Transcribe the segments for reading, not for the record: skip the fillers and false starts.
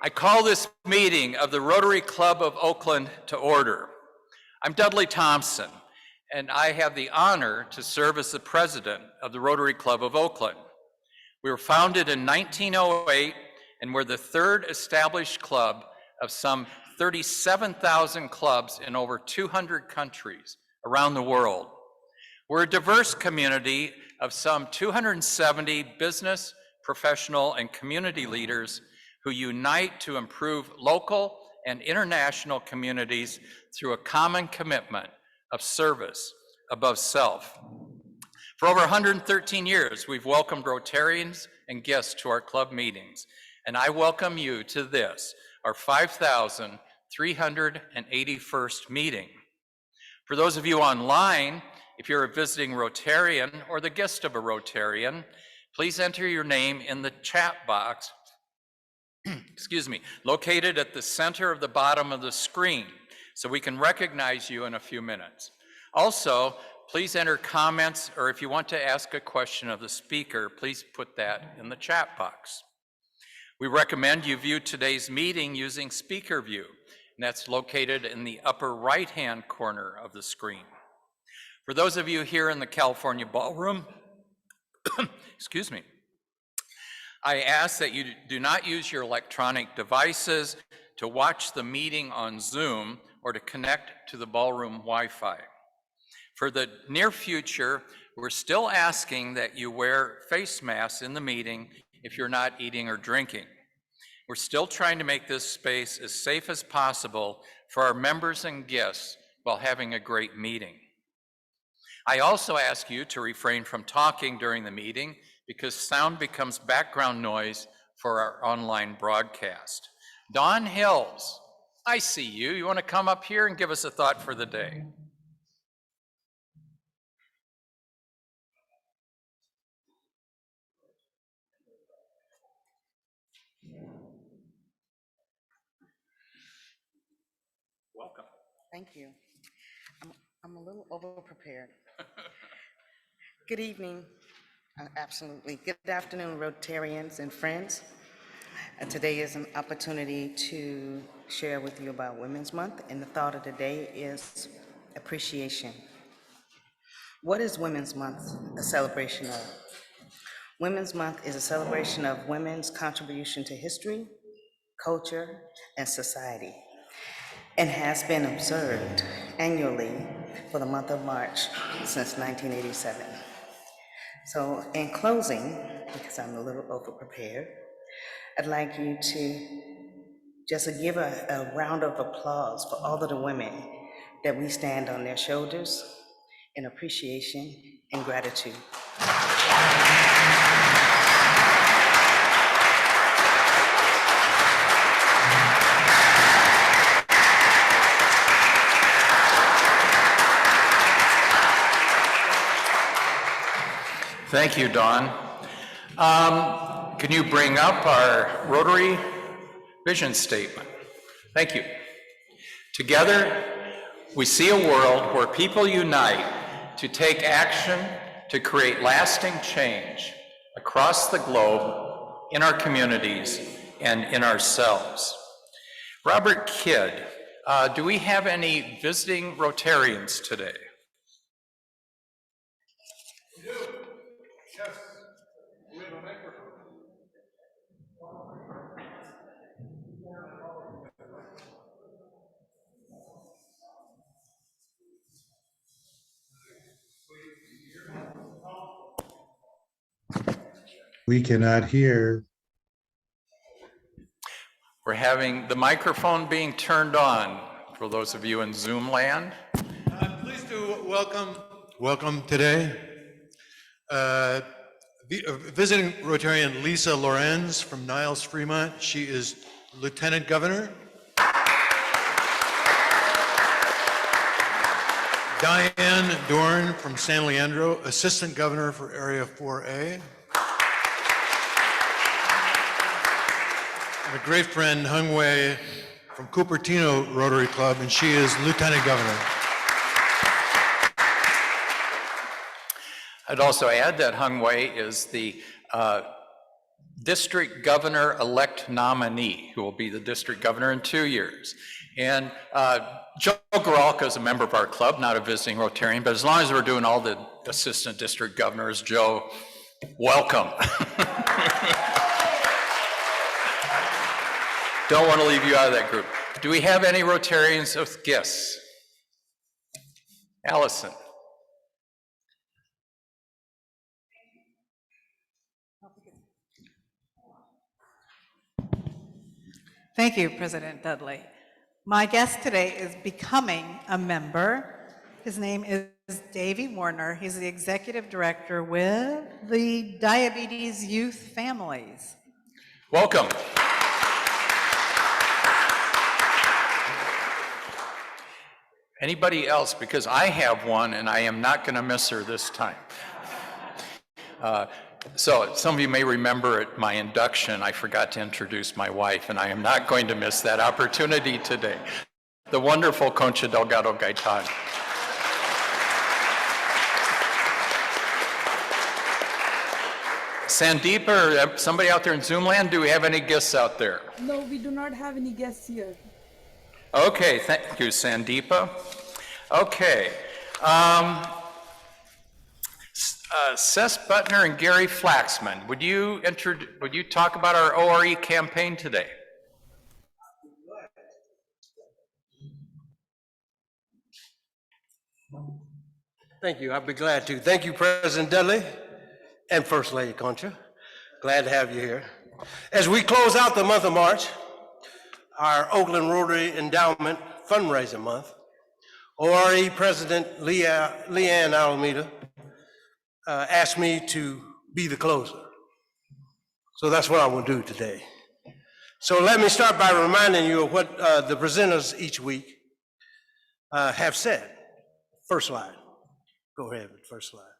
I call this meeting of the Rotary Club of Oakland to order. I'm Dudley Thompson, and I have the honor to serve as the president of the Rotary Club of Oakland. We were founded in 1908, and we're the third established club of some 37,000 clubs in over 200 countries around the world. We're a diverse community of some 270 business, professional, and community leaders who unite to improve local and international communities through a common commitment of service above self. For over 113 years, we've welcomed Rotarians and guests to our club meetings, and I welcome you to this, our 5,381st meeting. For those of you online, if you're a visiting Rotarian or the guest of a Rotarian, please enter your name in the chat box located at the center of the bottom of the screen, so we can recognize you in a few minutes. Also, please enter comments, or if you want to ask a question of the speaker, please put that in the chat box. We recommend you view today's meeting using Speaker View, and that's located in the upper right-hand corner of the screen. For those of you here in the California ballroom, excuse me, I ask that you do not use your electronic devices to watch the meeting on Zoom or to connect to the ballroom Wi-Fi. For the near future, we're still asking that you wear face masks in the meeting if you're not eating or drinking. We're still trying to make this space as safe as possible for our members and guests while having a great meeting. I also ask you to refrain from talking during the meeting because sound becomes background noise for our online broadcast. Dawn Hills, I see you. You want to come up here and give us a thought for the day? Welcome. Thank you. I'm a little over-prepared. Good evening. Absolutely. Good afternoon, Rotarians and friends. Today is an opportunity to share with you about Women's Month, and the thought of the day is appreciation. What is Women's Month a celebration of? Women's Month is a celebration of women's contribution to history, culture, and society, and has been observed annually for the month of March since 1987. So in closing, because I'm a little over-prepared, I'd like you to just give a round of applause for all of the women that we stand on their shoulders in appreciation and gratitude. Thank you, Dawn. Can you bring up our Rotary vision statement? Thank you. Together, we see a world where people unite to take action to create lasting change across the globe, in our communities, and in ourselves. Robert Kidd, do we have any visiting Rotarians today? We cannot hear. We're having the microphone being turned on for those of you in Zoom land. I'm pleased to welcome today visiting Rotarian Lisa Lorenz from Niles, Fremont. She is Lieutenant Governor. Diane Dorn from San Leandro, Assistant Governor for Area 4A. And a great friend, Hung Wei from Cupertino Rotary Club, and she is Lieutenant Governor. I'd also add that Hung Wei is the district governor-elect nominee, who will be the district governor in 2 years. And Joe Goralka is a member of our club, not a visiting Rotarian, but as long as we're doing all the assistant district governors, Joe, welcome. Don't want to leave you out of that group. Do we have any Rotarians with gifts? Allison. Thank you, President Dudley. My guest today is becoming a member. His name is Davey Warner. He's the executive director with the Diabetes Youth Families. Welcome. Anybody else? Because I have one and I am not going to miss her this time. So some of you may remember at my induction, I forgot to introduce my wife, and I am not going to miss that opportunity today. The wonderful Concha Delgado Gaitan. Sandeep or somebody out there in Zoom land, do we have any guests out there? No, we do not have any guests here. Okay, thank you, Sandeepa. Okay. Seth Butner and Gary Flaxman, would you talk about our ORE campaign today? Thank you. I'd be glad to. Thank you, President Dudley and First Lady Concha. Glad to have you here. As we close out the month of March, our Oakland Rotary Endowment fundraising month, ORE President Leanne Alameda asked me to be the closer. So that's what I will do today. So let me start by reminding you of what the presenters each week have said. First slide. Go ahead with the first slide.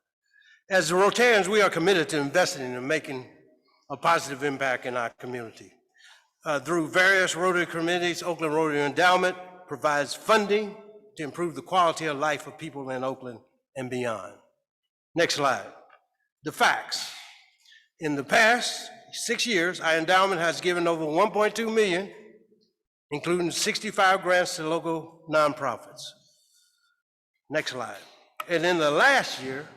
As the Rotarians, we are committed to investing in making a positive impact in our community. Through various Rotary committees, Oakland Rotary Endowment provides funding to improve the quality of life of people in Oakland and beyond. Next slide. The facts. In the past 6 years, our endowment has given over $1.2 million, including 65 grants to local nonprofits. Next slide. And in the last year,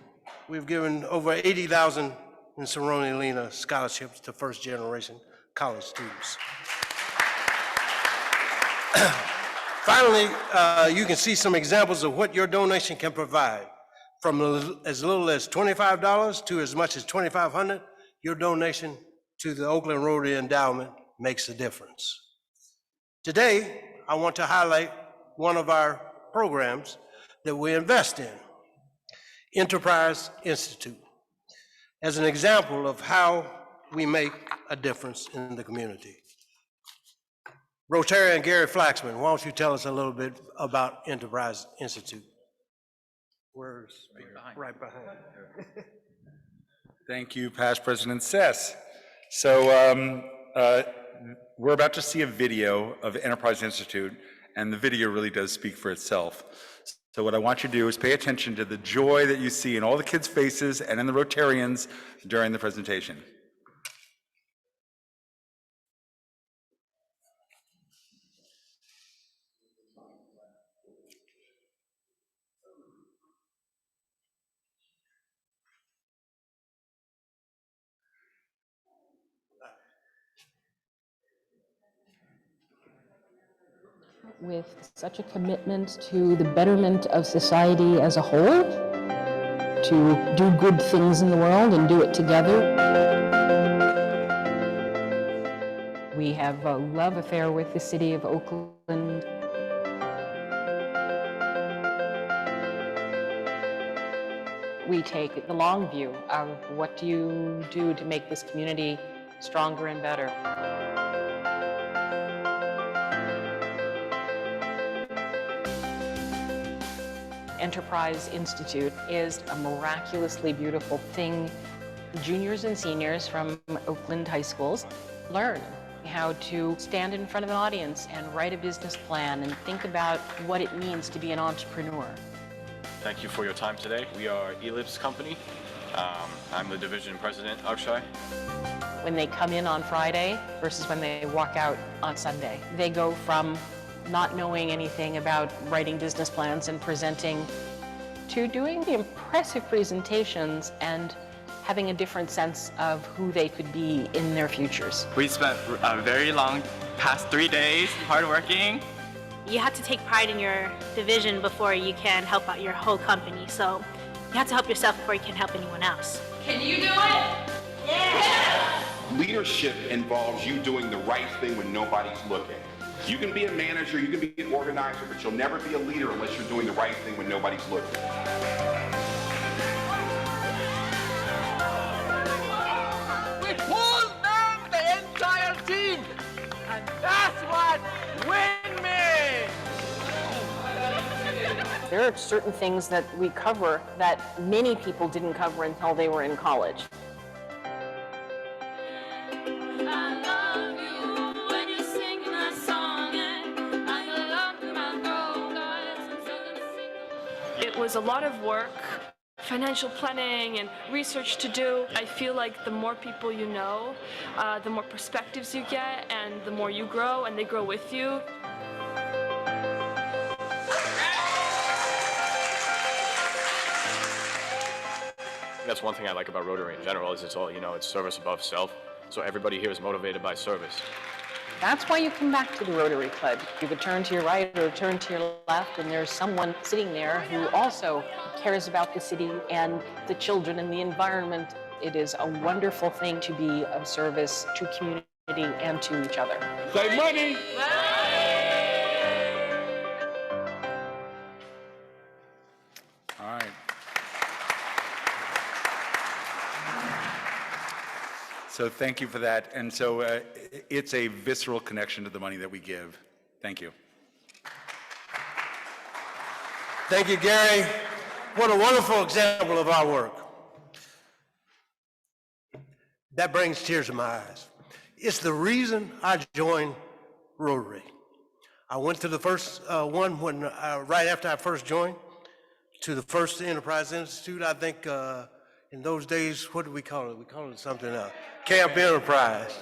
we've given over $80,000 in Cerrone Lena scholarships to first-generation college students. Finally, you can see some examples of what your donation can provide. From as little as $25 to as much as $2,500, your donation to the Oakland Rotary Endowment makes a difference. Today, I want to highlight one of our programs that we invest in, Enterprise Institute, as an example of how we make a difference in the community. Rotarian Gary Flaxman, why don't you tell us a little bit about Enterprise Institute? Where's right behind? Thank you, Past President Sess. So we're about to see a video of Enterprise Institute, and the video really does speak for itself. So what I want you to do is pay attention to the joy that you see in all the kids' faces and in the Rotarians during the presentation. With such a commitment to the betterment of society as a whole, to do good things in the world and do it together. We have a love affair with the city of Oakland. We take the long view of what do you do to make this community stronger and better. Enterprise Institute is a miraculously beautiful thing. Juniors and seniors from Oakland high schools learn how to stand in front of an audience and write a business plan and think about what it means to be an entrepreneur. Thank you for your time today. We are Ellipse Company. I'm the division president, Akshay. when they come in on Friday versus when they walk out on Sunday. They go from not knowing anything about writing business plans and presenting to doing the impressive presentations and having a different sense of who they could be in their futures. We spent a very long past 3 days hardworking. You have to take pride in your division before you can help out your whole company. So you have to help yourself before you can help anyone else. Can you do it? Yeah! Leadership involves you doing the right thing when nobody's looking. You can be a manager, you can be an organizer, but you'll never be a leader unless you're doing the right thing when nobody's looking. We pulled down the entire team, and that's what win me! There are certain things that we cover that many people didn't cover until they were in college. It was a lot of work, financial planning and research to do. I feel like the more people you know, the more perspectives you get, and the more you grow and they grow with you. That's one thing I like about Rotary in general is it's all, it's service above self. So everybody here is motivated by service. That's why you come back to the Rotary Club. You could turn to your right or turn to your left, and there's someone sitting there who also cares about the city and the children and the environment. It is a wonderful thing to be of service to community and to each other. Save money! All right. So thank you for that. And so it's a visceral connection to the money that we give. Thank you. Thank you, Gary. What a wonderful example of our work. That brings tears to my eyes. It's the reason I joined Rotary. I went to the first one when right after I first joined, to the first Enterprise Institute. I think in those days, what do we call it? We call it something else. Camp Enterprise.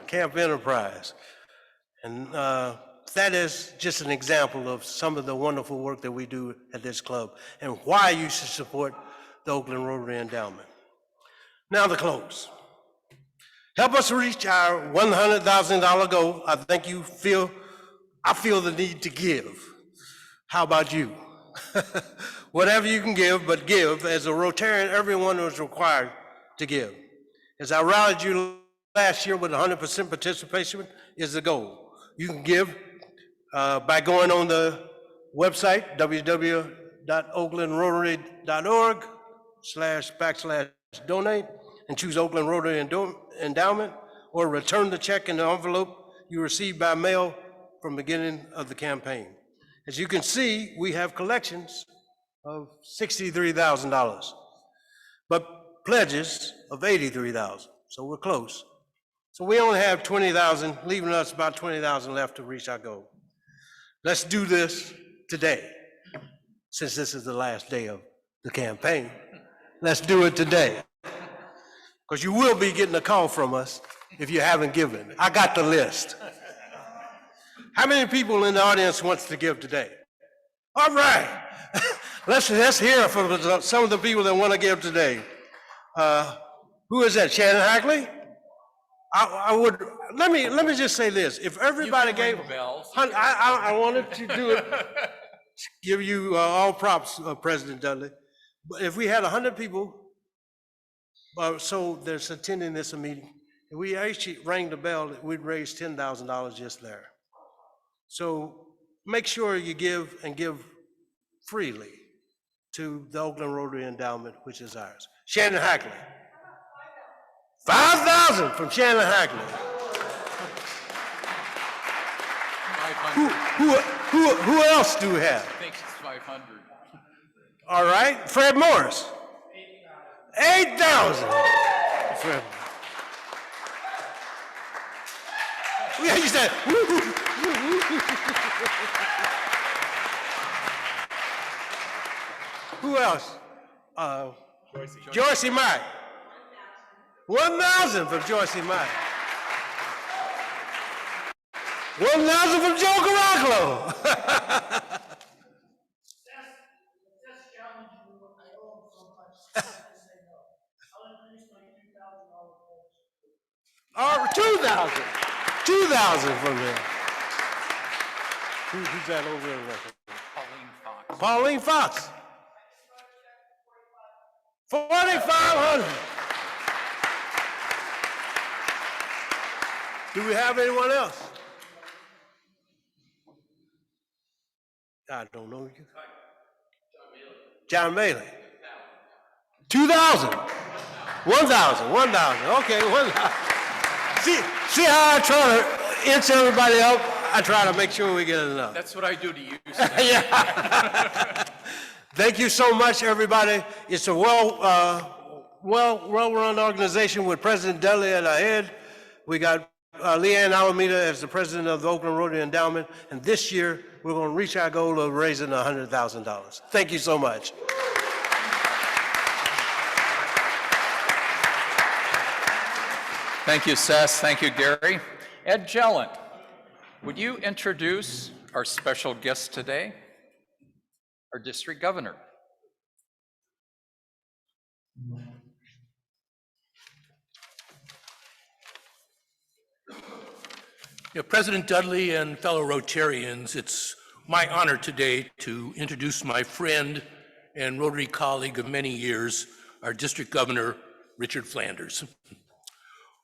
And that is just an example of some of the wonderful work that we do at this club and why you should support the Oakland Rotary Endowment. Now the close. Help us reach our $100,000 goal. I think I feel the need to give. How about you? Whatever you can give, but give. As a Rotarian, everyone is required to give. As I rallied you last year with 100% participation is the goal. You can give by going on the website, www.oaklandrotary.org/donate and choose Oakland Rotary Endowment, or return the check in the envelope you received by mail from the beginning of the campaign. As you can see, we have collections of $63,000, but pledges of $83,000, so we're close. So we only have $20,000, leaving us about $20,000 left to reach our goal. Let's do this today, since this is the last day of the campaign. Let's do it today, because you will be getting a call from us if you haven't given. I got the list. How many people in the audience wants to give today? All right. Let's hear from some of the people that want to give today. Who is that? Shannon Hackley? Let me just say this. If everybody gave, I wanted to do it, give you all props, President Dudley. But if we had 100 people, so there's attending this meeting, if we actually rang the bell, we'd raise $10,000 just there. So make sure you give and give freely to the Oakland Rotary Endowment, which is ours. Shannon Hackley. 5,000 from Shannon Hackley. Who else do we have? I think it's 500. All right, Fred Morris. 8,000. Fred. Yeah, you said. Who else? Joycey Mike. 1,000 from Joycey Mike. 1,000 from Joe Garacolo. All right, 2,000. 2,000 from there. Who's that over there? Pauline Fox. 4,500. Do we have anyone else? I don't know you. John Bailey. 2,000. 1,000. 1,000. Okay, 1,000. See how I try to inch everybody up? I try to make sure we get enough. That's what I do to you. Yeah. Thank you so much, everybody. It's a well-run organization with President Dudley at our head. We got Leanne Alameda as the president of the Oakland Rotary Endowment, and this year we're going to reach our goal of raising $100,000. Thank you so much. Thank you, Seth. Thank you, Gary. Ed Jelland, would you introduce our special guest today, our district governor? President Dudley and fellow Rotarians, it's my honor today to introduce my friend and Rotary colleague of many years, our district governor, Richard Flanders.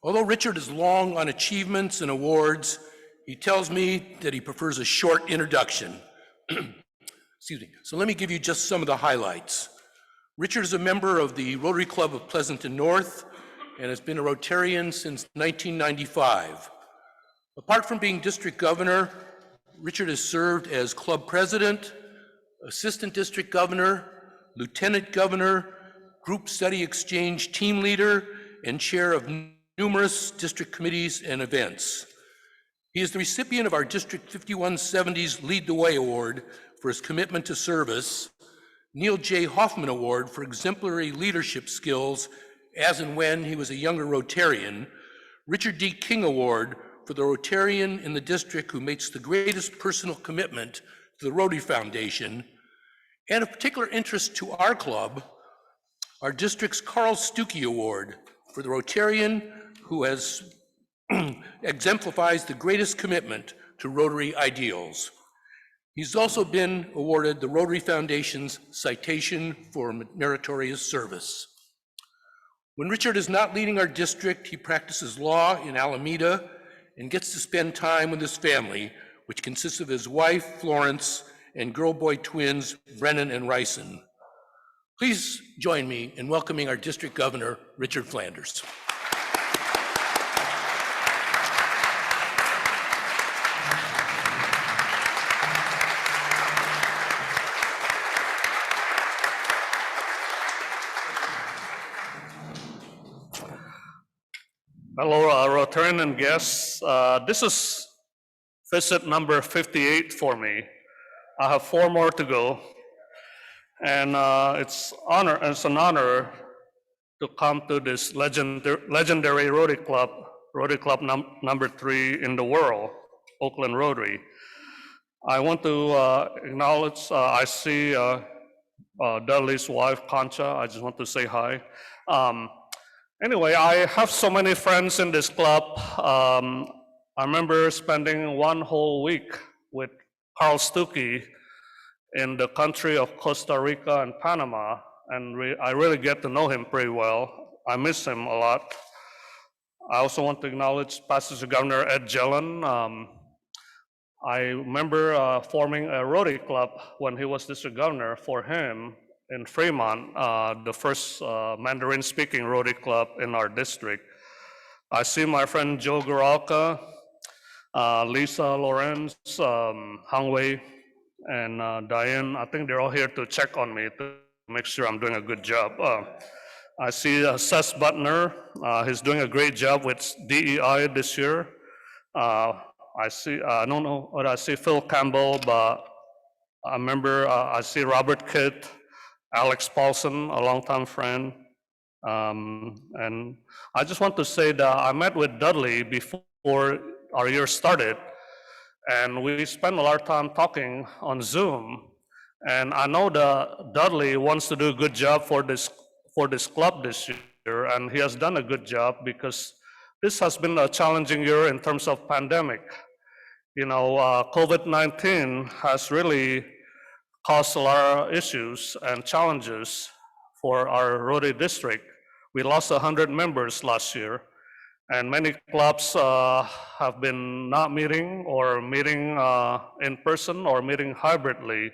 Although Richard is long on achievements and awards, he tells me that he prefers a short introduction. Excuse me. So let me give you just some of the highlights. Richard is a member of the Rotary Club of Pleasanton North and has been a Rotarian since 1995. Apart from being district governor, Richard has served as club president, assistant district governor, lieutenant governor, group study exchange team leader, and chair of numerous district committees and events. He is the recipient of our District 5170's Lead the Way Award for his commitment to service, Neil J. Hoffman Award for exemplary leadership skills as and when he was a younger Rotarian, Richard D. King Award for the Rotarian in the district who makes the greatest personal commitment to the Rotary Foundation, and of particular interest to our club, our district's Carl Stuckey Award for the Rotarian who has exemplifies the greatest commitment to Rotary ideals. He's also been awarded the Rotary Foundation's Citation for Meritorious Service. When Richard is not leading our district, he practices law in Alameda and gets to spend time with his family, which consists of his wife, Florence, and girl-boy twins, Brennan and Ryson. Please join me in welcoming our district governor, Richard Flanders. Hello, Rotarian and guests. This is visit number 58 for me. I have 4 more to go. And it's an honor to come to this legendary Rotary Club number 3 in the world, Oakland Rotary. I want to acknowledge, I see Dudley's wife, Concha. I just want to say hi. Anyway, I have so many friends in this club. I remember spending 1 whole week with Carl Stuckey in the country of Costa Rica and Panama, and I really get to know him pretty well. I miss him a lot. I also want to acknowledge Past Governor Ed Jelland. I remember forming a Rotary Club when he was district governor for him in Fremont, the first Mandarin-speaking Rotary Club in our district. I see my friend Joe Garalka, Lisa Lorenz, Hang Wei, and Diane. I think they're all here to check on me to make sure I'm doing a good job. I see Seth Butner. He's doing a great job with DEI this year. I don't know what I see Phil Campbell, but I remember I see Robert Kidd, Alex Paulson, a longtime friend. And I just want to say that I met with Dudley before our year started, And we spend a lot of time talking on Zoom. And I know that Dudley wants to do a good job for this club this year, and he has done a good job because this has been a challenging year in terms of pandemic. You know, COVID-19 has really caused a lot of issues and challenges for our Rotary district. We lost 100 members last year, and many clubs have been not meeting or meeting in person or meeting hybridly.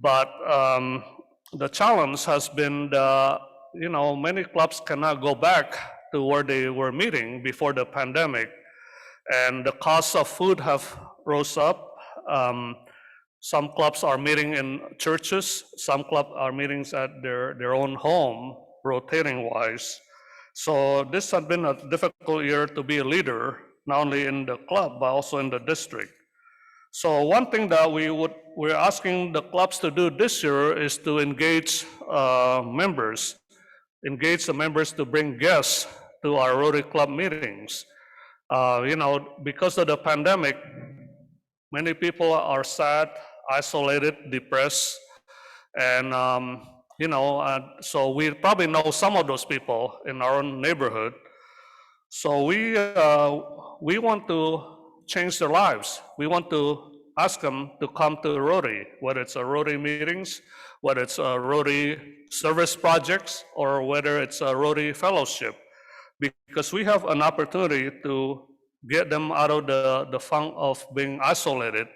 But the challenge has been that, you know, many clubs cannot go back to where they were meeting before the pandemic, and the cost of food have rose up. Some clubs are meeting in churches, some clubs are meetings at their own home, rotating wise. So this has been a difficult year to be a leader, not only in the club, but also in the district. So one thing that we're asking the clubs to do this year is to engage members, engage the members to bring guests to our Rotary Club meetings. You know, because of the pandemic, many people are sad, isolated, depressed, and you know, so we probably know some of those people in our own neighborhood. So we want to change their lives. We want to ask them to come to Rotary, whether it's a Rotary meetings, whether it's a Rotary service projects, or whether it's a Rotary fellowship, because we have an opportunity to get them out of the funk of being isolated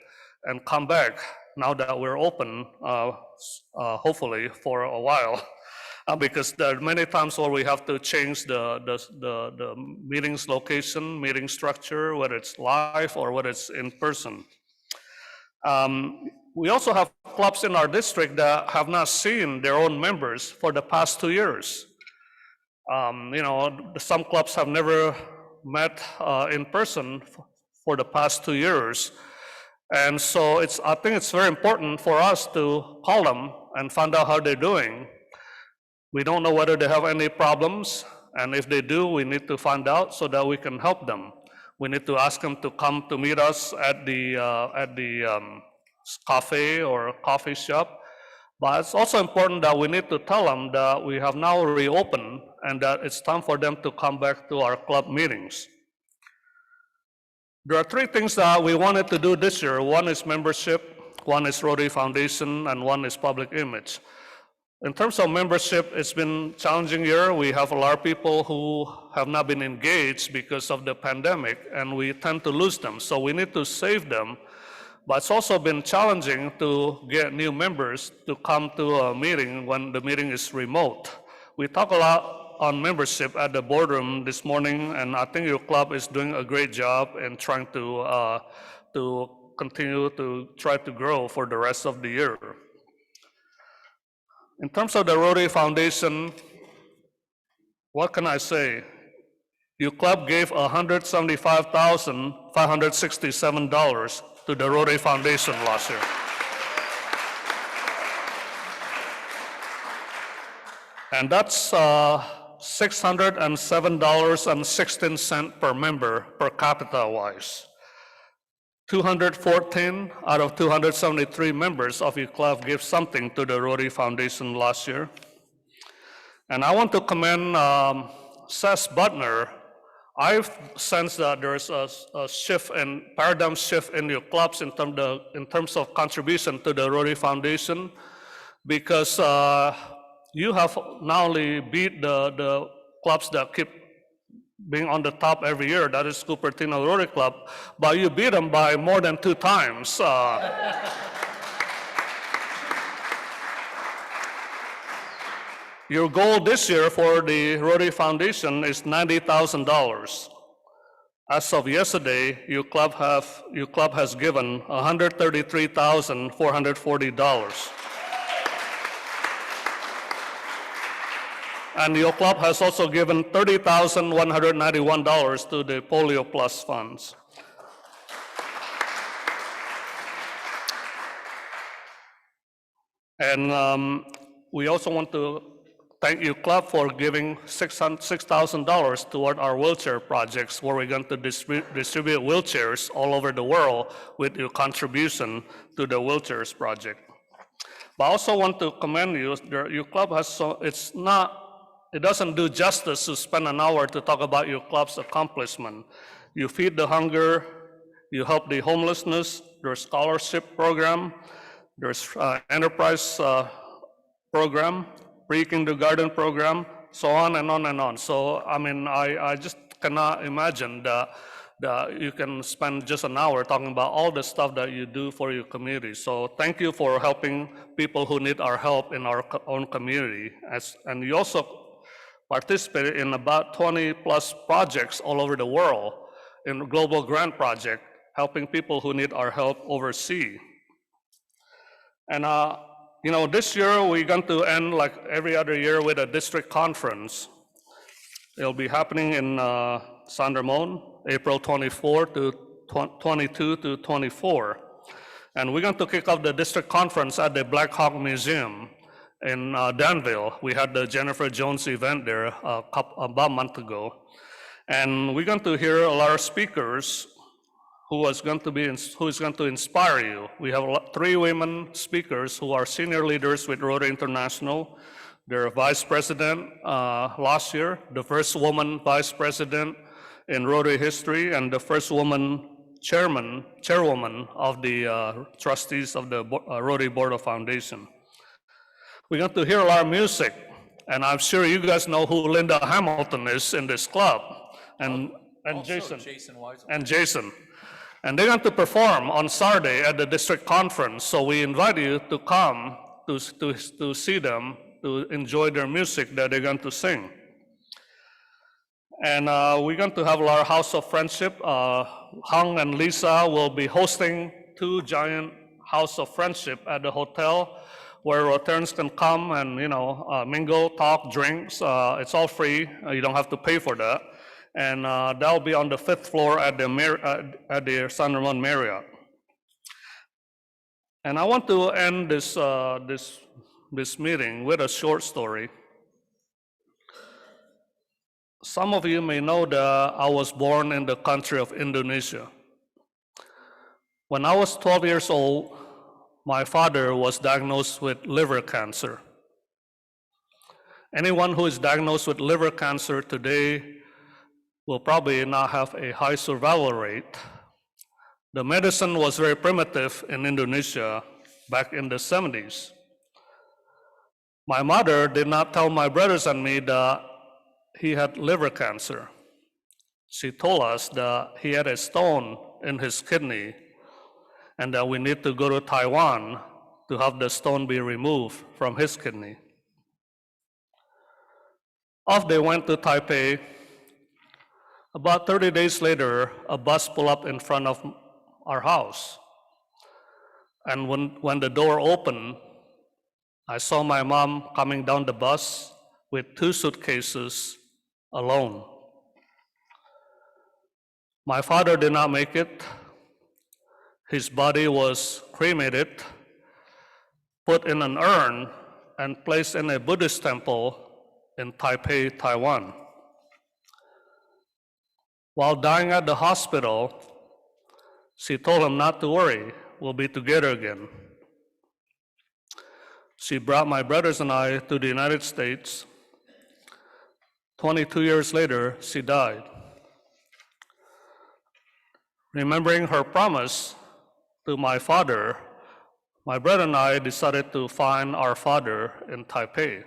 and come back now that we're open, hopefully for a while. Because there are many times where we have to change the meetings location, meeting structure, whether it's live or whether it's in person. We also have clubs in our district that have not seen their own members for the past 2 years. You know, some clubs have never met in person for the past 2 years. And so I think it's very important for us to call them and find out how they're doing. We don't know whether they have any problems, and if they do, we need to find out so that we can help them. We need to ask them to come to meet us at the cafe or coffee shop. But it's also important that we need to tell them that we have now reopened and that it's time for them to come back to our club meetings. There are 3 things that we wanted to do this year. One is membership, one is Rotary Foundation, and one is public image. In terms of membership, it's been a challenging year. We have a lot of people who have not been engaged because of the pandemic, and we tend to lose them. So we need to save them. But it's also been challenging to get new members to come to a meeting when the meeting is remote. We talk a lot on membership at the boardroom this morning, and I think your club is doing a great job in trying to continue to try to grow for the rest of the year. In terms of the Rotary Foundation, what can I say? Your club gave $175,567 to the Rotary Foundation last year. And that's $607.16 per member per capita wise. 214 out of 273 members of your club gave something to the Rotary Foundation last year. And I want to commend Seth Butner. I've sensed that there's a paradigm shift in your clubs in terms of contribution to the Rotary Foundation, because you have not only beat the clubs that keep being on the top every year, that is Cupertino Rotary Club, but you beat them by more than 2 times. Your goal this year for the Rotary Foundation is $90,000. As of yesterday, your club has given $133,440. And your club has also given $30,191 to the Polio Plus funds. And we also want to thank you, club, for giving $6,000 toward our wheelchair projects, where we're going to distribute wheelchairs all over the world with your contribution to the wheelchairs project. But I also want to commend you. Your club has it doesn't do justice to spend an hour to talk about your club's accomplishment. You feed the hunger, you help the homelessness, there's scholarship program, there's enterprise program, pre-kindergarten program, so on and on and on. So, I mean, I just cannot imagine that you can spend just an hour talking about all the stuff that you do for your community. So thank you for helping people who need our help in our own community. And you also participated in about 20 plus projects all over the world in a global grant project, helping people who need our help overseas. And this year we're going to end like every other year with a district conference. It'll be happening in San Ramon, April 24 to 22 to 24. And we're going to kick off the district conference at the Blackhawk Museum in Danville. We had the Jennifer Jones event there about a month ago. And we're going to hear a lot of speakers who is going to inspire you. We have 3 women speakers who are senior leaders with Rotary International. They're vice president last year, the first woman vice president in Rotary history, and the first woman chairwoman of the trustees of the Rotary Board of Foundation. We're going to hear a lot of music, and I'm sure you guys know who Linda Hamilton is in this club, and Jason. And Jason. And they're going to perform on Saturday at the district conference, so we invite you to come to see them, to enjoy their music that they're going to sing. And we're going to have a lot of House of Friendship. Hung and Lisa will be hosting 2 giant House of Friendship at the hotel where Rotarians can come and mingle, talk, drinks. It's all free. You don't have to pay for that. And that'll be on the 5th floor at the San Ramon Marriott. And I want to end this meeting with a short story. Some of you may know that I was born in the country of Indonesia. When I was 12 years old, my father was diagnosed with liver cancer. Anyone who is diagnosed with liver cancer today will probably not have a high survival rate. The medicine was very primitive in Indonesia back in the 70s. My mother did not tell my brothers and me that he had liver cancer. She told us that he had a stone in his kidney and that we need to go to Taiwan to have the stone be removed from his kidney. Off they went to Taipei. About 30 days later, a bus pulled up in front of our house. And when the door opened, I saw my mom coming down the bus with 2 suitcases alone. My father did not make it. His body was cremated, put in an urn, and placed in a Buddhist temple in Taipei, Taiwan. While dying at the hospital, she told him not to worry, we'll be together again. She brought my brothers and I to the United States. 22 years later, she died. Remembering her promise to my father, my brother and I decided to find our father in Taipei.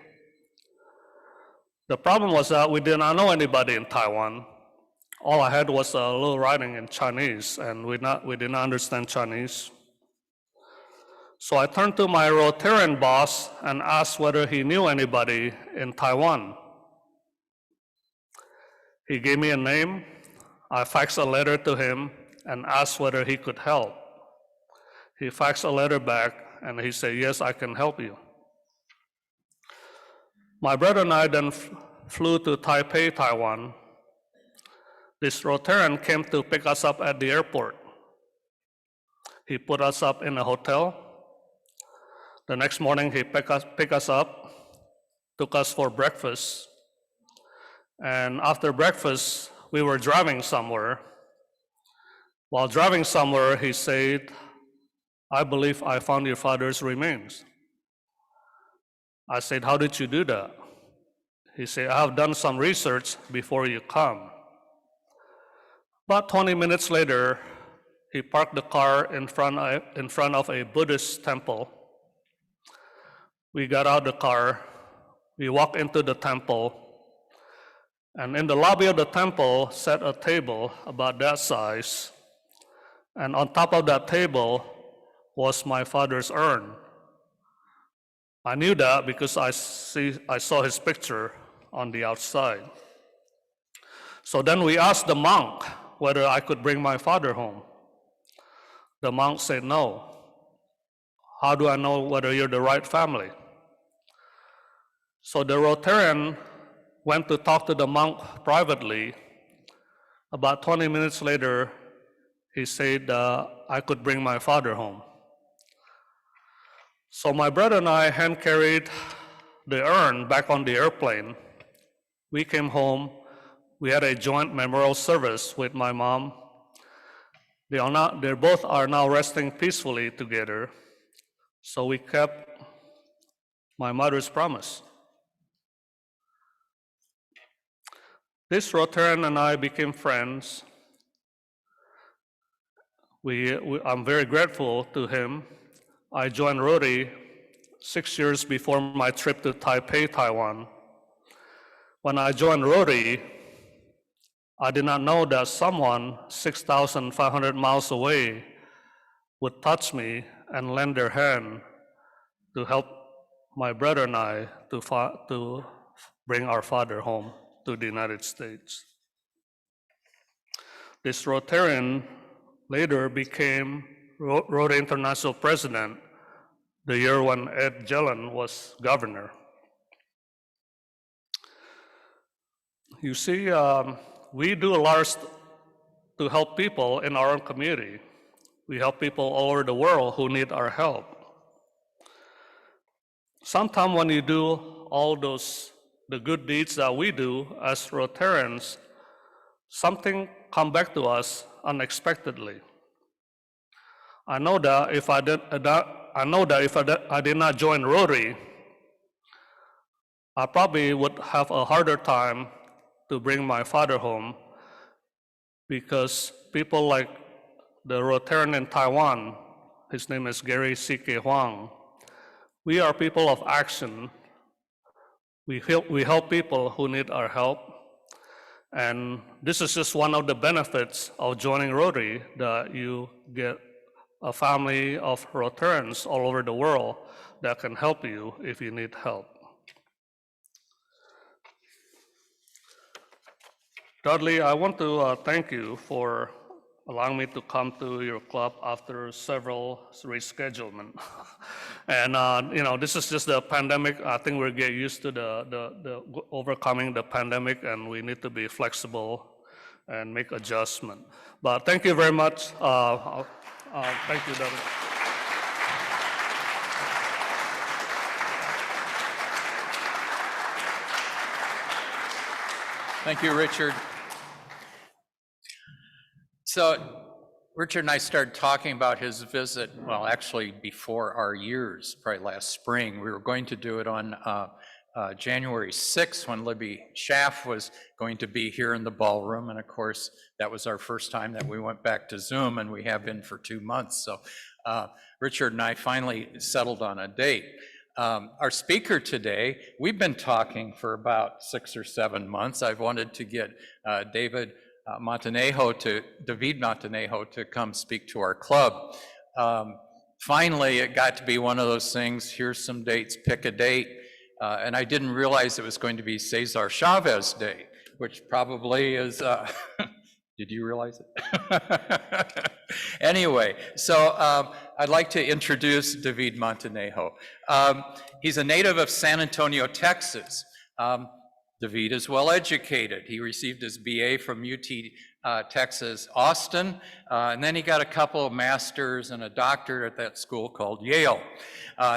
The problem was that we did not know anybody in Taiwan. All I had was a little writing in Chinese, and we did not understand Chinese. So I turned to my Rotarian boss and asked whether he knew anybody in Taiwan. He gave me a name. I faxed a letter to him and asked whether he could help. He faxed a letter back, and he said, yes, I can help you. My brother and I then flew to Taipei, Taiwan. This Rotarian came to pick us up at the airport. He put us up in a hotel. The next morning, he picked us up. took us for breakfast. And after breakfast, we were driving somewhere. While driving somewhere, he said, "I believe I found your father's remains." I said, "How did you do that?" He said, "I have done some research before you come." About 20 minutes later, he parked the car in front of a Buddhist temple. We got out of the car, we walked into the temple, and in the lobby of the temple sat a table about that size, and on top of that table was my father's urn. I knew that because I saw his picture on the outside. So then we asked the monk whether I could bring my father home. The monk said no. How do I know whether you're the right family? So the Rotarian went to talk to the monk privately. About 20 minutes later, he said I could bring my father home. So my brother and I hand carried the urn back on the airplane. We came home. We had a joint memorial service with my mom. They both are now resting peacefully together. So we kept my mother's promise. This Rotarian and I became friends. I'm very grateful to him. I joined Rotary 6 years before my trip to Taipei, Taiwan. When I joined Rotary, I did not know that someone 6,500 miles away would touch me and lend their hand to help my brother and I to bring our father home to the United States. This Rotarian later became Rotary International President the year when Ed Gillen was governor. You see, we do a lot to help people in our own community. We help people all over the world who need our help. Sometimes when you do all the good deeds that we do as Rotarians, something comes back to us unexpectedly. I know that if I did not join Rotary, I probably would have a harder time to bring my father home, because people like the Rotarian in Taiwan, his name is Gary C.K. Huang, we are people of action. We help people who need our help. And this is just one of the benefits of joining Rotary, that you get a family of Rotarians all over the world that can help you if you need help. Dudley, I want to thank you for allowing me to come to your club after several reschedulement. And this is just the pandemic. I think we're getting used to the overcoming the pandemic, and we need to be flexible and make adjustment. But thank you very much. Thank you, David. Thank you, Richard. So Richard and I started talking about his visit, well, actually before our years, probably last spring. We were going to do it on January 6th when Libby Schaff was going to be here in the ballroom. And of course, that was our first time that we went back to Zoom, and we have been for 2 months. So Richard and I finally settled on a date. Our speaker today, we've been talking for about 6 or 7 months. I've wanted to get David Montejano to come speak to our club. Finally, it got to be one of those things, here's some dates, pick a date. And I didn't realize it was going to be Cesar Chavez Day, which probably is, did you realize it? Anyway, so I'd like to introduce David Montejano. He's a native of San Antonio, Texas. David is well educated. He received his BA from UT Texas, Austin, and then he got a couple of masters and a doctorate at that school called Yale.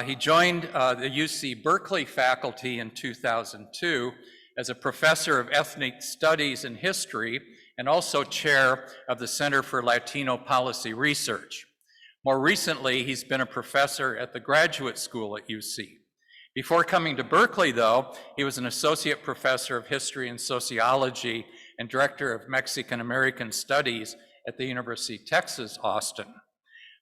He joined the UC Berkeley faculty in 2002 as a professor of ethnic studies and history, and also chair of the Center for Latino Policy Research. More recently, he's been a professor at the graduate school at UC. Before coming to Berkeley, though, he was an associate professor of history and sociology and director of Mexican American Studies at the University of Texas, Austin.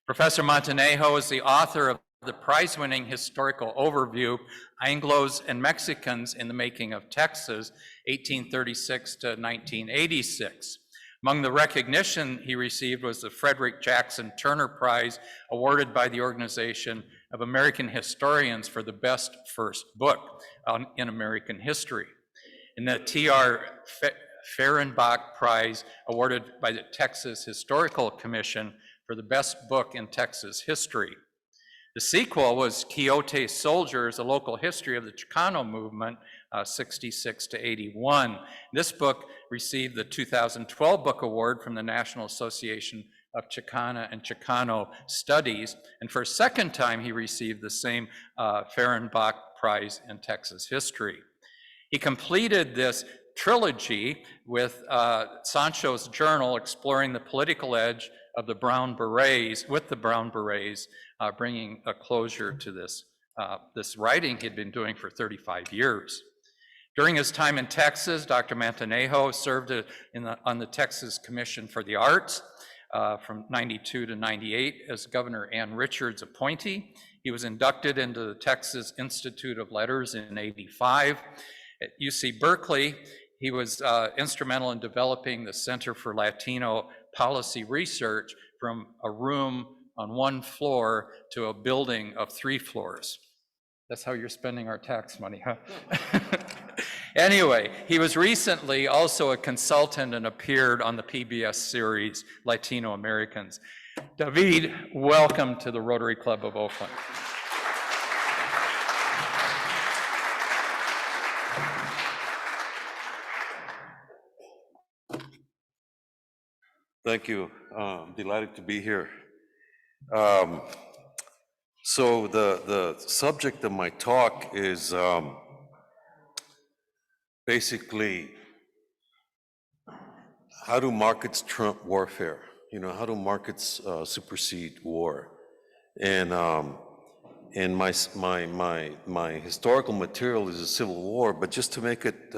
Professor Montenego is the author of the prize-winning historical overview, Anglos and Mexicans in the Making of Texas, 1836 to 1986. Among the recognition he received was the Frederick Jackson Turner Prize, awarded by the Organization of American Historians for the best first book in American history. And the T.R. Fehrenbach Prize, awarded by the Texas Historical Commission for the best book in Texas history. The sequel was Quixote Soldiers, a local history of the Chicano movement, 66 to 81. This book received the 2012 Book Award from the National Association of Chicana and Chicano Studies, and for a second time he received the same Fehrenbach Prize in Texas history. He completed this trilogy with Sancho's Journal, exploring the political edge of the Brown Berets, with the Brown Berets, bringing a closure to this, this writing he'd been doing for 35 years. During his time in Texas, Dr. Montenego served on the Texas Commission for the Arts from 92 to 98 as Governor Ann Richards' appointee. He was inducted into the Texas Institute of Letters in 85. At UC Berkeley, he was instrumental in developing the Center for Latino Policy Research from a room on one floor to a building of 3 floors. That's how you're spending our tax money, huh? Anyway, he was recently also a consultant and appeared on the PBS series Latino Americans. David, welcome to the Rotary Club of Oakland. Thank you. I'm delighted to be here. So the subject of my talk is basically how do markets trump warfare? You know, how do markets supersede war? And my historical material is the Civil War, but just to make it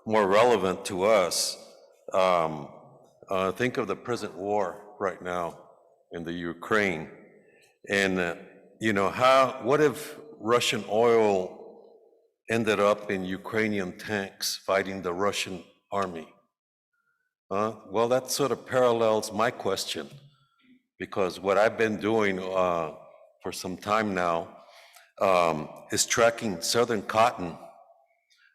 more relevant to us, think of the present war right now in the Ukraine, and you know, what if Russian oil ended up in Ukrainian tanks fighting the Russian army? Well, that sort of parallels my question, because what I've been doing for some time now is tracking Southern cotton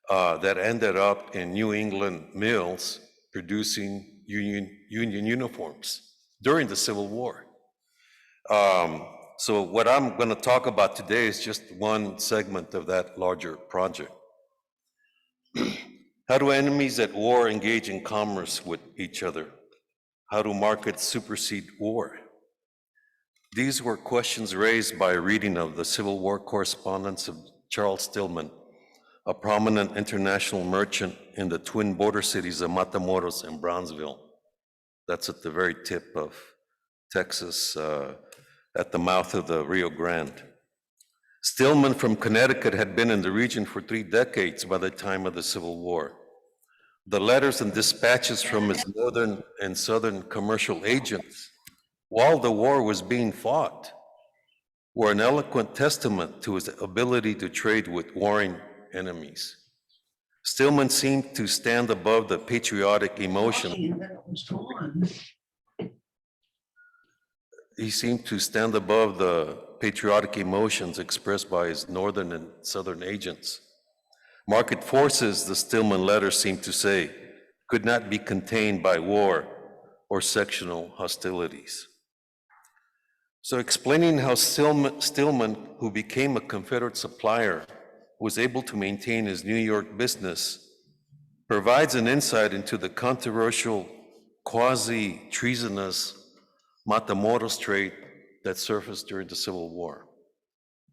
that ended up in New England mills producing Union uniforms during the Civil War. So what I'm going to talk about today is just one segment of that larger project. How do enemies at war engage in commerce with each other? How do markets supersede war? These were questions raised by a reading of the Civil War Correspondence of Charles Stillman, a prominent international merchant in the twin border cities of Matamoros and Brownsville. That's at the very tip of Texas, at the mouth of the Rio Grande. Stillman from Connecticut had been in the region for 3 decades by the time of the Civil War. The letters and dispatches from his northern and southern commercial agents, while the war was being fought, were an eloquent testament to his ability to trade with warring enemies. Stillman seemed to stand above the patriotic emotion. He seemed to stand above the patriotic emotions expressed by his northern and southern agents. Market forces, the Stillman letters seem to say, could not be contained by war or sectional hostilities. So explaining how Stillman, who became a Confederate supplier, was able to maintain his New York business provides an insight into the controversial quasi-treasonous Matamoros trade that surfaced during the Civil War.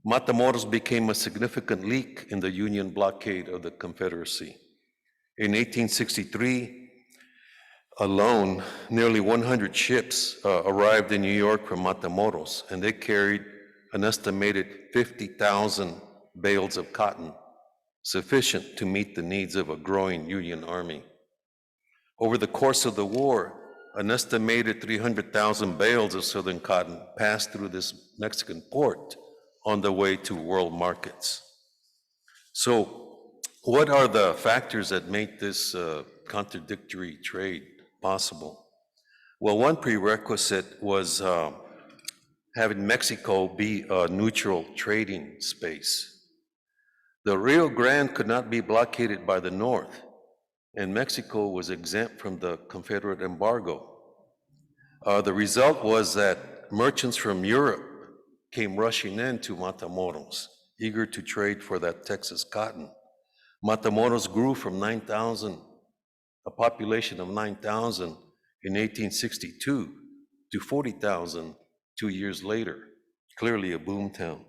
Matamoros became a significant leak in the Union blockade of the Confederacy. In 1863 alone, nearly 100 ships arrived in New York from Matamoros, and they carried an estimated 50,000 bales of cotton, sufficient to meet the needs of a growing Union army. Over the course of the war, an estimated 300,000 bales of Southern cotton passed through this Mexican port on the way to world markets. So, what are the factors that make this contradictory trade possible? Well, one prerequisite was having Mexico be a neutral trading space. The Rio Grande could not be blockaded by the North, and Mexico was exempt from the Confederate embargo. The result was that merchants from Europe came rushing into Matamoros, eager to trade for that Texas cotton. Matamoros grew from 9,000, a population of 9,000 in 1862 to 40,000 2 years later, clearly a boom town.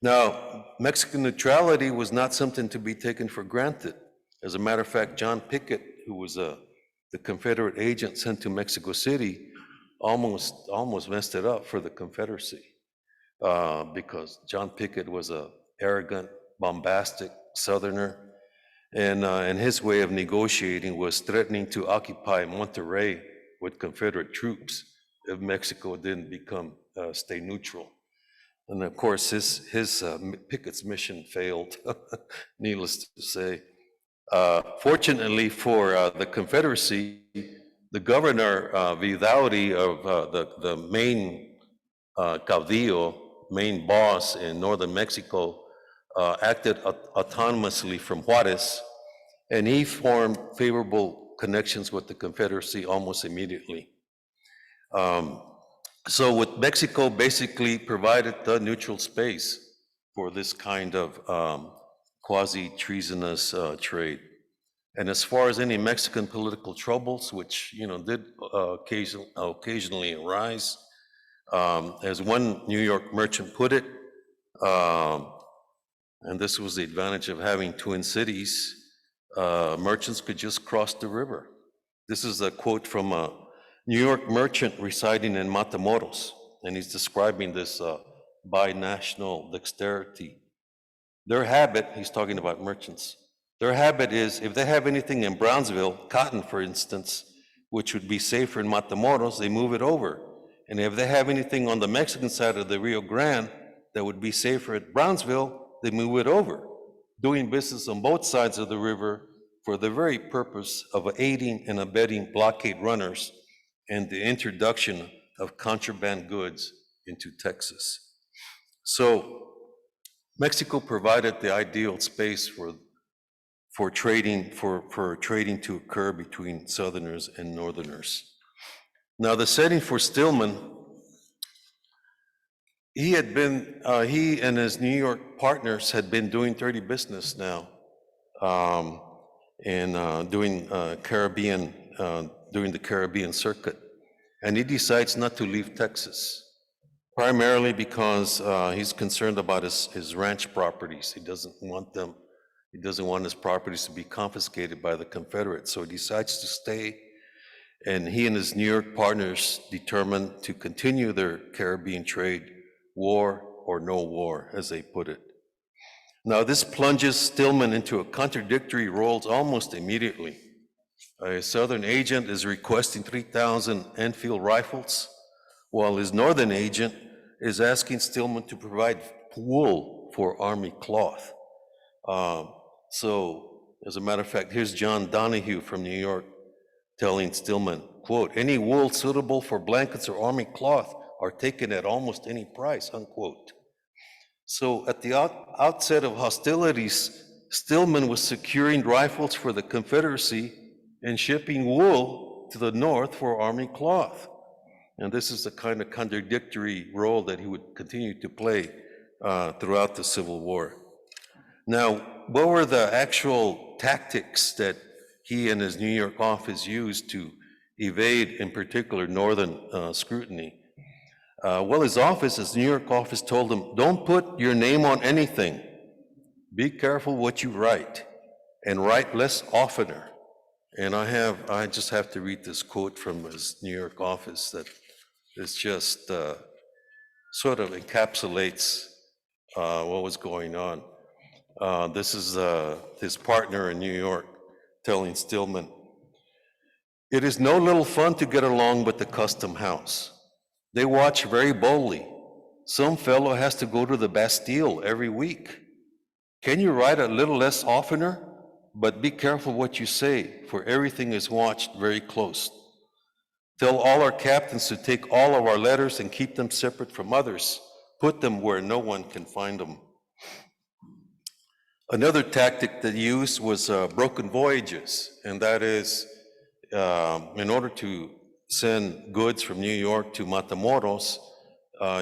Now, Mexican neutrality was not something to be taken for granted. As a matter of fact, John Pickett, who was the Confederate agent sent to Mexico City, almost messed it up for the Confederacy, because John Pickett was an arrogant, bombastic Southerner, and his way of negotiating was threatening to occupy Monterrey with Confederate troops if Mexico didn't stay neutral. And of course, Pickett's mission failed, needless to say. Fortunately for the Confederacy, the governor, Vidauri, of the main caudillo, main boss in northern Mexico, acted autonomously from Juarez, and he formed favorable connections with the Confederacy almost immediately. So with Mexico basically provided the neutral space for this kind of quasi-treasonous trade. And as far as any Mexican political troubles, which did occasionally arise, as one New York merchant put it, and this was the advantage of having twin cities, merchants could just cross the river. This is a quote from a New York merchant residing in Matamoros, and he's describing this binational dexterity. Their habit, he's talking about merchants, their habit is, if they have anything in Brownsville, cotton for instance, which would be safer in Matamoros, they move it over. And if they have anything on the Mexican side of the Rio Grande that would be safer at Brownsville, they move it over, doing business on both sides of the river for the very purpose of aiding and abetting blockade runners and the introduction of contraband goods into Texas. So Mexico provided the ideal space for trading to occur between Southerners and Northerners. Now, the setting for Stillman, he and his New York partners had been doing dirty business now, and doing the Caribbean circuit. And he decides not to leave Texas, primarily because he's concerned about his ranch properties. He doesn't want his properties to be confiscated by the Confederates, so he decides to stay. And he and his New York partners determined to continue their Caribbean trade, war or no war, as they put it. Now, this plunges Stillman into a contradictory role almost immediately. A Southern agent is requesting 3,000 Enfield rifles, while his Northern agent is asking Stillman to provide wool for Army cloth. So, as a matter of fact, here's John Donahue from New York telling Stillman, quote, "Any wool suitable for blankets or Army cloth are taken at almost any price," unquote. So at the outset of hostilities, Stillman was securing rifles for the Confederacy and shipping wool to the North for Army cloth. And this is the kind of contradictory role that he would continue to play throughout the Civil War. Now, what were the actual tactics that he and his New York office used to evade, in particular, Northern scrutiny. Well, his New York office told him, don't put your name on anything. Be careful what you write, and write less oftener. And I just have to read this quote from his New York office that is just sort of encapsulates what was going on. This is his partner in New York telling Stillman, "It is no little fun to get along with the custom house. They watch very boldly. Some fellow has to go to the Bastille every week. Can you write a little less oftener? But be careful what you say, for everything is watched very close. Tell all our captains to take all of our letters and keep them separate from others. Put them where no one can find them." Another tactic that used was broken voyages, and that is in order to send goods from New York to Matamoros,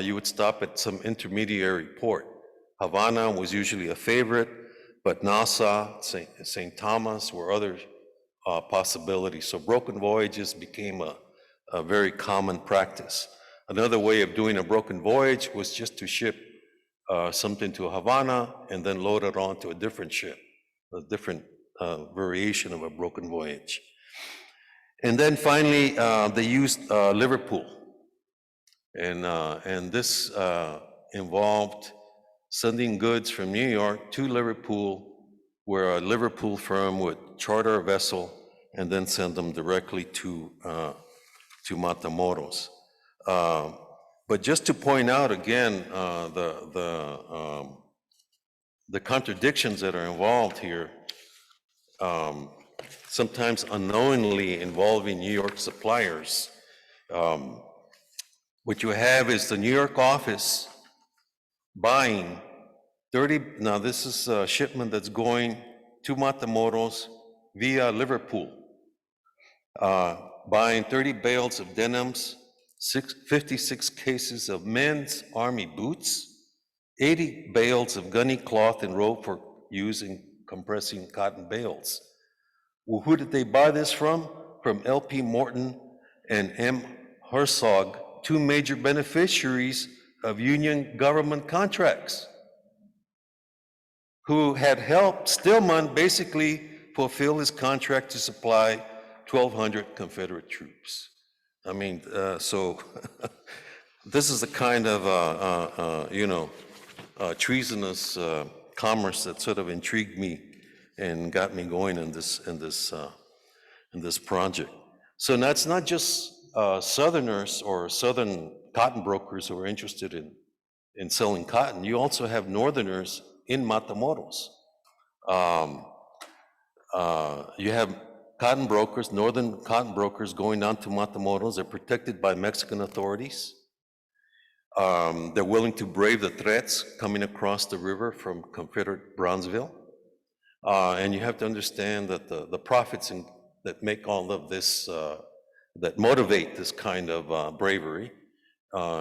you would stop at some intermediary port. Havana was usually a favorite, but Nassau, St. Thomas were other possibilities. So broken voyages became a very common practice. Another way of doing a broken voyage was just to ship something to Havana and then load it onto a different ship, a different variation of a broken voyage. And then finally, they used Liverpool. And this involved sending goods from New York to Liverpool, where a Liverpool firm would charter a vessel and then send them directly to Matamoros. But just to point out again, the contradictions that are involved here, sometimes unknowingly involving New York suppliers. What you have is the New York office buying 30, now this is a shipment that's going to Matamoros via Liverpool, buying 30 bales of denims, 56 cases of men's army boots, 80 bales of gunny cloth and rope for using compressing cotton bales. Well, who did they buy this from? From L.P. Morton and M. Herzog, two major beneficiaries of union government contracts, who had helped Stillman basically fulfill his contract to supply 1,200 Confederate troops. I mean, so this is the kind of, treasonous commerce that sort of intrigued me and got me going in this project. So now it's not just Southerners or Southern cotton brokers who are interested in selling cotton. You also have Northerners in Matamoros. You have cotton brokers, Northern cotton brokers going down to Matamoros. They're protected by Mexican authorities. They're willing to brave the threats coming across the river from Confederate Brownsville. And you have to understand that the profits that make all of this, that motivate this kind of bravery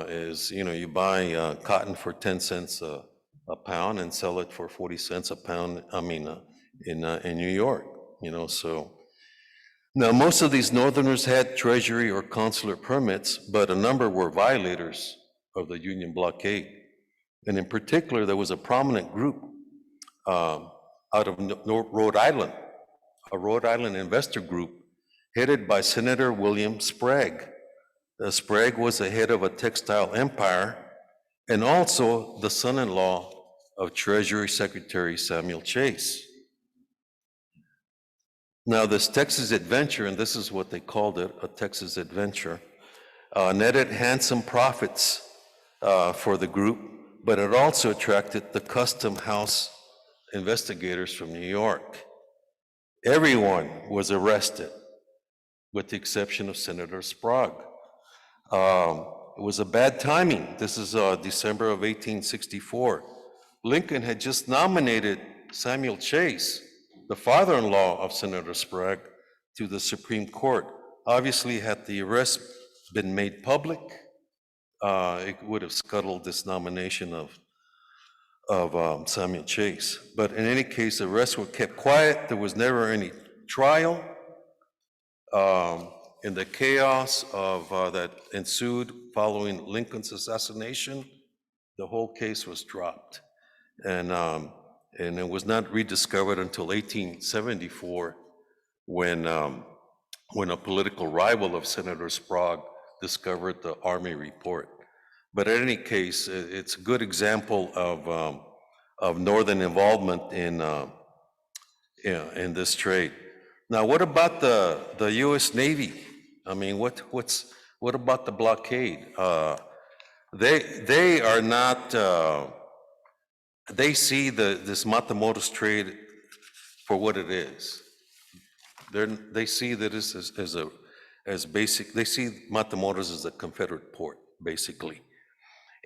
is, you buy cotton for 10 cents a pound and sell it for 40 cents a pound, in New York, so. Now, most of these Northerners had treasury or consular permits, but a number were violators of the Union blockade. And in particular, there was a prominent group out of Rhode Island, a Rhode Island investor group headed by Senator William Sprague. Sprague was the head of a textile empire and also the son-in-law of Treasury Secretary Samuel Chase. Now, this Texas adventure, and this is what they called it, a Texas adventure, netted handsome profits for the group, but it also attracted the custom house investigators from New York. Everyone was arrested, with the exception of Senator Sprague. It was a bad timing. This is December of 1864. Lincoln had just nominated Samuel Chase, the father-in-law of Senator Sprague, to the Supreme Court. Obviously, had the arrest been made public, it would have scuttled this nomination of Samuel Chase. But in any case, the arrests were kept quiet. There was never any trial. in the chaos of that ensued following Lincoln's assassination, the whole case was dropped. And it was not rediscovered until 1874 when a political rival of Senator Sprague discovered the Army report. But in any case, it's a good example of Northern involvement in this trade. Now, what about the U.S. Navy? I mean, what about the blockade? They are not. They see this Matamoros trade for what it is. They see that this as basic. They see Matamoros as a Confederate port, basically,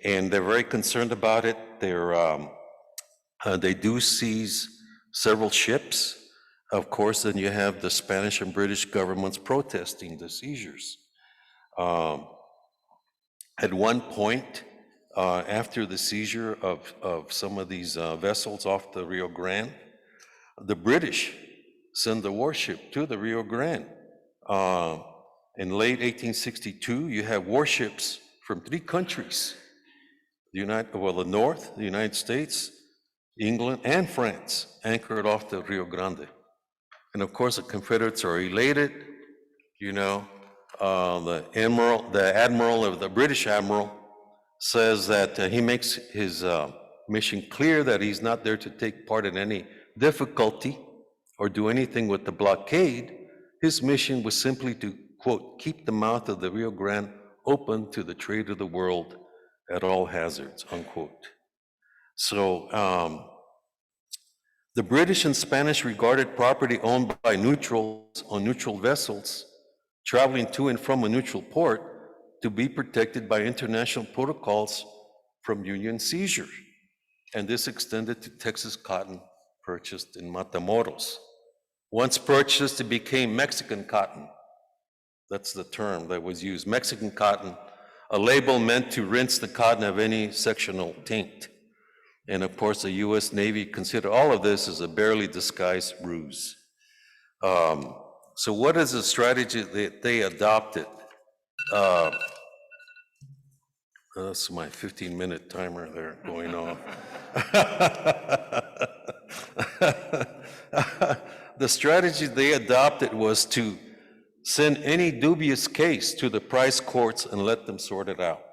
and they're very concerned about it. They do seize several ships. Of course, then you have the Spanish and British governments protesting the seizures. At one point, after the seizure of some of these vessels off the Rio Grande, the British send a warship to the Rio Grande. In late 1862, you have warships from 3 countries, the North, the United States, England, and France, anchored off the Rio Grande. And of course, the Confederates are elated. You know, the admiral of the British admiral says that he makes his mission clear that he's not there to take part in any difficulty or do anything with the blockade. His mission was simply to, quote, keep the mouth of the Rio Grande open to the trade of the world at all hazards, unquote. So the British and Spanish regarded property owned by neutrals on neutral vessels traveling to and from a neutral port to be protected by international protocols from Union seizure. And this extended to Texas cotton purchased in Matamoros. Once purchased, it became Mexican cotton. That's the term that was used, Mexican cotton, a label meant to rinse the cotton of any sectional taint. And of course, the US Navy considered all of this as a barely disguised ruse. So what is the strategy that they adopted? That's my 15-minute timer there going off. The strategy they adopted was to send any dubious case to the prize courts and let them sort it out.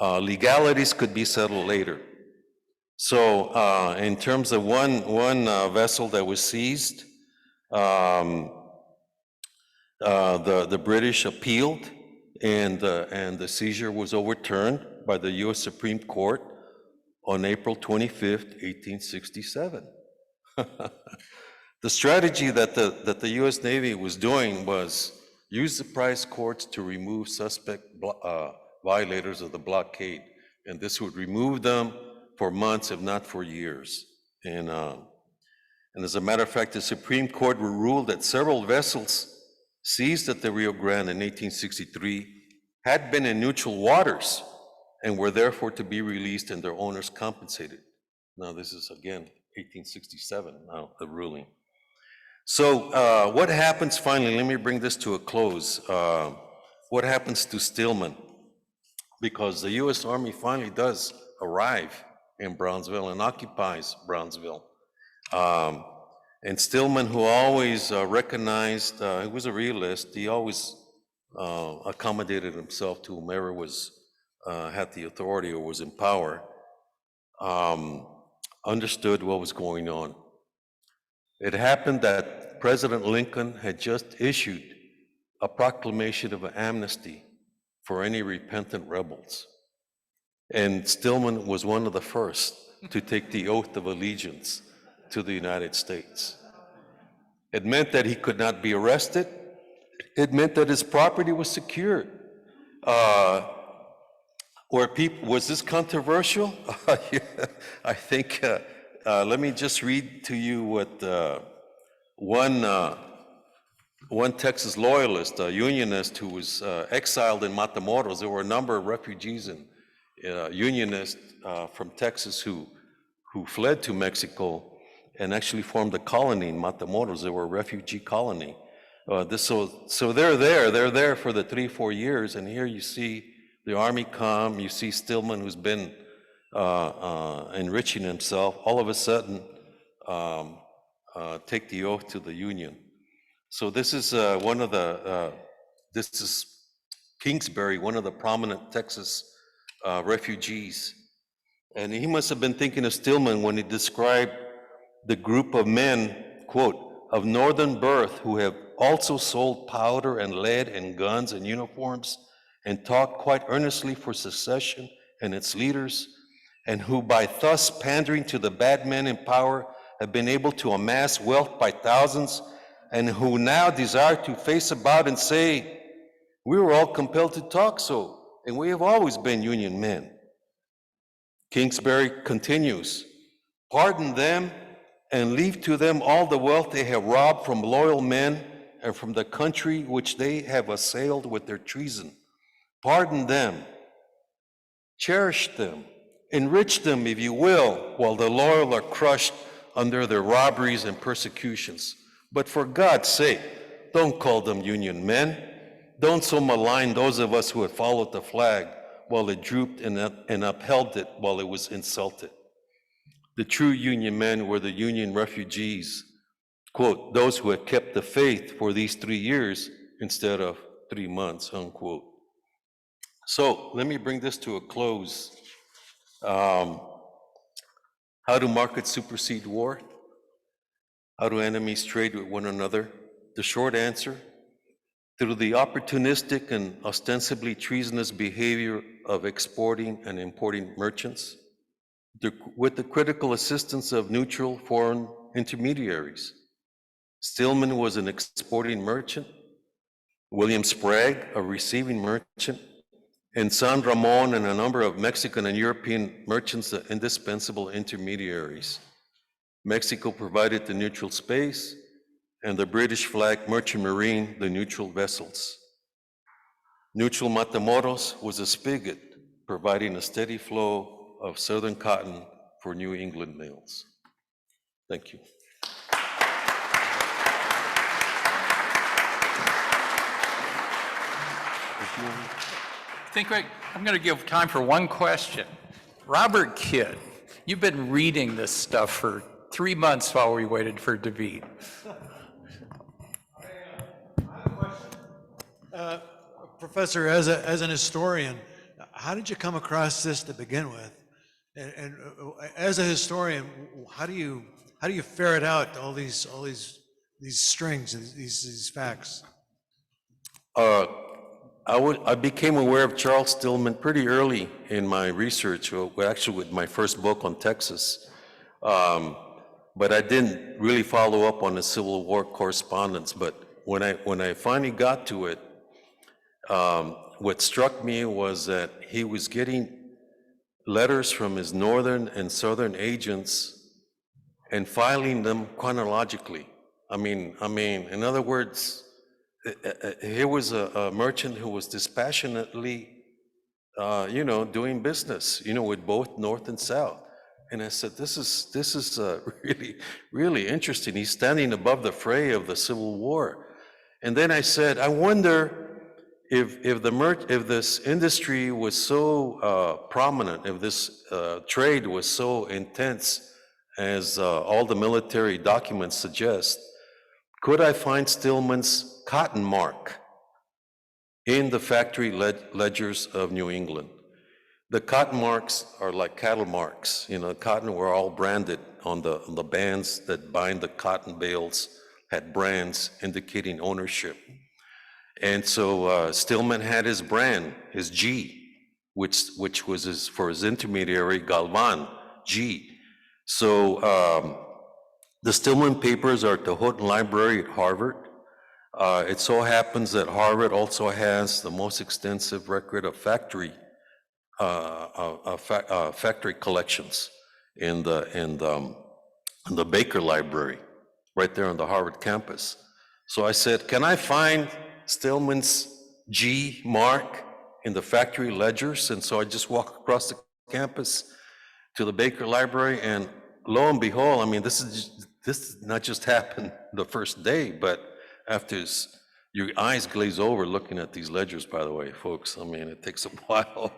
Legalities could be settled later. So in terms of one vessel that was seized, the British appealed, and the seizure was overturned by the U.S. Supreme Court on April 25th, 1867. The strategy that the U.S. Navy was doing was use the prize courts to remove suspect violators of the blockade, and this would remove them for months, if not for years. And as a matter of fact, the Supreme Court ruled that several vessels seized at the Rio Grande in 1863 had been in neutral waters and were therefore to be released and their owners compensated. Now, this is again 1867, now the ruling. So what happens finally, let me bring this to a close. What happens to Stillman? Because the US Army finally does arrive in Brownsville and occupies Brownsville. And Stillman, who always recognized, he was a realist, he always accommodated himself to whomever had the authority or was in power, understood what was going on. It happened that President Lincoln had just issued a proclamation of amnesty for any repentant rebels. And Stillman was one of the first to take the oath of allegiance to the United States. It meant that he could not be arrested. It meant that his property was secured. Was this controversial? Yeah, I think, let me just read to you what one Texas loyalist, a unionist who was exiled in Matamoros. There were a number of refugees and unionists from Texas who fled to Mexico and actually formed a colony in Matamoros. They were a refugee colony. So they're there for the 3-4 years, and here you see the Army come, you see Stillman, who's been enriching himself, all of a sudden take the oath to the Union. So this is this is Kingsbury, one of the prominent Texas refugees. And he must have been thinking of Stillman when he described the group of men, quote, of northern birth who have also sold powder and lead and guns and uniforms and talked quite earnestly for secession and its leaders, and who by thus pandering to the bad men in power have been able to amass wealth by thousands, and who now desire to face about and say, we were all compelled to talk so, and we have always been Union men. Kingsbury continues, pardon them and leave to them all the wealth they have robbed from loyal men and from the country which they have assailed with their treason. Pardon them, cherish them, enrich them if you will, while the loyal are crushed under their robberies and persecutions. But for God's sake, don't call them Union men. Don't so malign those of us who have followed the flag while it drooped and upheld it while it was insulted. The true Union men were the Union refugees, quote, those who had kept the faith for these 3 years instead of 3 months, unquote. So let me bring this to a close. How do markets supersede war? How do enemies trade with one another? The short answer, through the opportunistic and ostensibly treasonous behavior of exporting and importing merchants, with the critical assistance of neutral foreign intermediaries. Stillman was an exporting merchant, William Sprague, a receiving merchant, and San Ramon and a number of Mexican and European merchants, the indispensable intermediaries. Mexico provided the neutral space, and the British flag merchant marine, the neutral vessels. Neutral Matamoros was a spigot, providing a steady flow of southern cotton for New England mills. Thank you. I think I'm going to give time for one question. Robert Kidd, you've been reading this stuff for 3 months while we waited for David. Professor, as an historian, how did you come across this to begin with? And as a historian, how do you ferret out all these strings, these facts? I became aware of Charles Stillman pretty early in my research, actually with my first book on Texas. But I didn't really follow up on the Civil War correspondence. But when I finally got to it, what struck me was that he was getting letters from his northern and southern agents and filing them chronologically. I mean, in other words, here was a merchant who was dispassionately, doing business, with both North and South. And I said, this is really, really interesting. He's standing above the fray of the Civil War. And then I said, I wonder if this industry was so prominent, if this trade was so intense as all the military documents suggest, could I find Stillman's cotton mark in the factory ledgers of New England? The cotton marks are like cattle marks. Cotton were all branded on the bands that bind the cotton bales, had brands indicating ownership. And so Stillman had his brand, his G, which was for his intermediary, Galvan, G. So the Stillman papers are at the Houghton Library at Harvard. It so happens that Harvard also has the most extensive record of factory collections in the Baker Library, right there on the Harvard campus. So I said, can I find Stillman's G mark in the factory ledgers? And so I just walked across the campus to the Baker Library, and lo and behold, this did not just happen the first day, but your eyes glaze over looking at these ledgers, by the way, folks. I mean, it takes a while.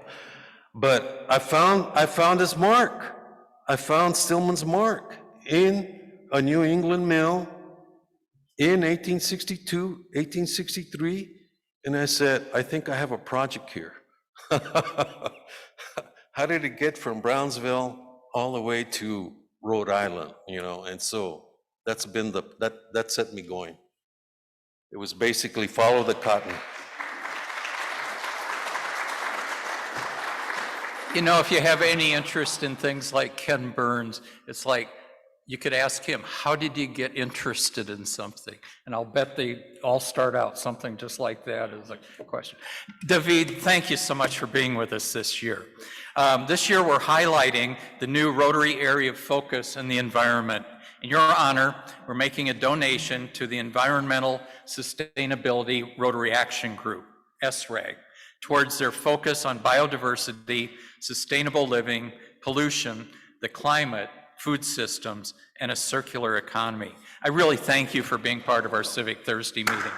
But I found his mark. I found Stillman's mark in a New England mill in 1862, 1863. And I said, I think I have a project here. How did it get from Brownsville all the way to Rhode Island, you know? And so that's been that set me going. It was basically follow the cotton. You know, if you have any interest in things like Ken Burns, it's like you could ask him, how did you get interested in something? And I'll bet they all start out something just like that as a question. David, thank you so much for being with us this year. This year we're highlighting the new Rotary Area of Focus and the environment. In your honor, we're making a donation to the Environmental Sustainability Rotary Action Group, SRAG, towards their focus on biodiversity, sustainable living, pollution, the climate, food systems, and a circular economy. I really thank you for being part of our Civic Thursday meeting.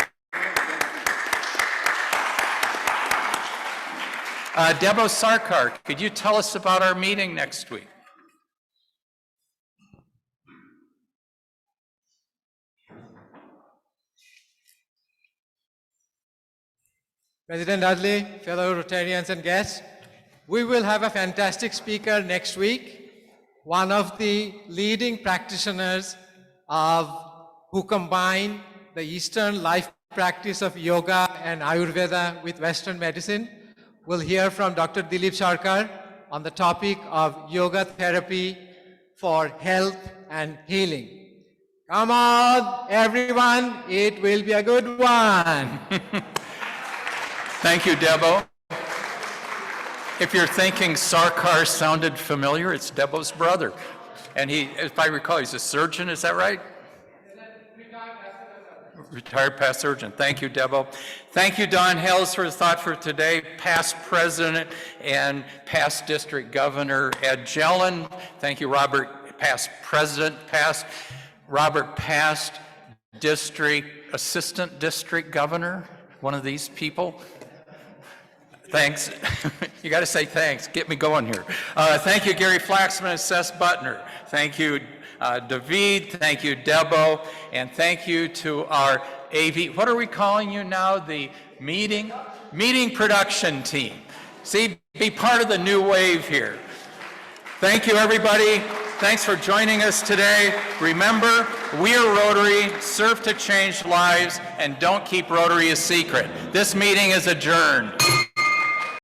Debo Sarkar, could you tell us about our meeting next week? President Dudley, fellow Rotarians and guests, we will have a fantastic speaker next week, one of the leading practitioners who combine the Eastern life practice of yoga and Ayurveda with Western medicine. We'll hear from Dr. Dilip Sarkar on the topic of yoga therapy for health and healing. Come on, everyone, it will be a good one. Thank you, Debo. If you're thinking Sarkar sounded familiar, it's Debo's brother. And he, if I recall, he's a surgeon, is that right? Retired past surgeon. Thank you, Debo. Thank you, Don Hales, for the thought for today. Past president and past district governor Ed Jelen. Thank you, Robert, past president, Robert, past district, assistant district governor, one of these people. Thanks. You got to say thanks. Get me going here. Thank you, Gary Flaxman and Seth Butner. Thank you, David. Thank you, Debo. And thank you to our AV. What are we calling you now? The meeting production team. See, be part of the new wave here. Thank you, everybody. Thanks for joining us today. Remember, we are Rotary, serve to change lives, and don't keep Rotary a secret. This meeting is adjourned.